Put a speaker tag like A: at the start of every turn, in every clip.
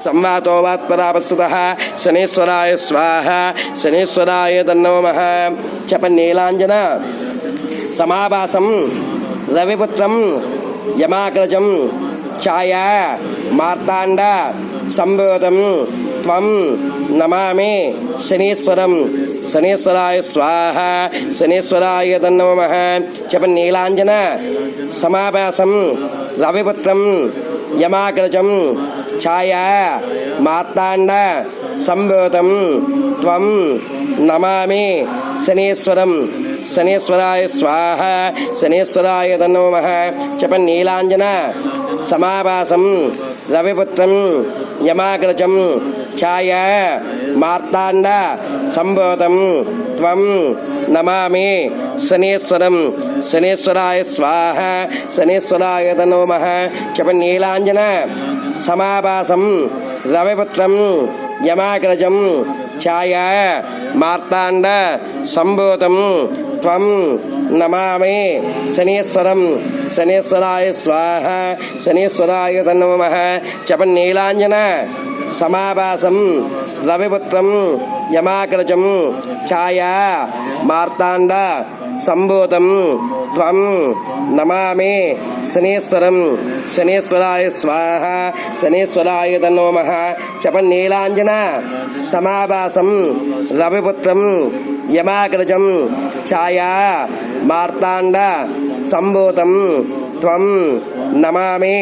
A: संवातो वात्परापस्तुतः शनीश्वराय स्वाहा शनीश्वराय तन्नो नमः चपन्नीलाञ्जन समाभासं रविपुत्रं यमाग्रजं छाया मार्ताण्ड संभूतं त्वं नमामि शनीश्वरं शनीश्वराय स्वाहा शनीश्वराय तन्नो नमः चपन्नीलाञ्जन समाभासं रविपुत्रं यमाग्रजं छाया मार्ताण्ड संभूतं त्वं नमामि शनीश्वरं शनीश्वराय स्वाहा शनीश्वराय तन्नो नमः चपन्नीलाञ्जन समाभासं रविपुत्रं यमाग्रजं छाया मार्ताण्ड संभूतं त्वं नमामि शनीश्वरं शनीश्वराय स्वाहा शनीश्वराय तन्नो नमः चपन्नीलाञ्जन समाभासं रविपुत्रं यमाग्रजं छाया मार्ताण्ड संभूतं त्वं नमामि शनीश्वरं शनीश्वराय स्वाहा शनीश्वराय तन्नो नमः चपन्नीलाञ्जन समाभासं रविपुत्रं यमाग्रजं छाया मार्ताण्ड संभूतं त्वं नमामि शनीश्वरं शनीश्वराय स्वाहा शनीश्वराय तन्नो नमः चपन्नीलाञ्जन समाभासं रविपुत्रं यमाग्रजं छाया मार्ताण्ड संभूतं त्वं नमामि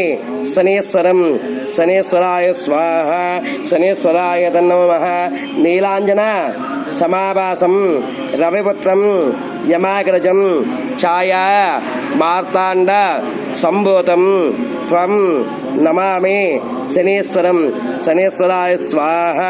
A: शनीश्वरं शनीश्वराय स्वाहा शनीश्वराय तन्नो नमः नीलाञ्जन समाभासं रविपुत्रं यमाग्रजं छाया मार्ताण्ड संभूतं त्वं नमामि शनीश्वरं शनीश्वराय स्वाहा।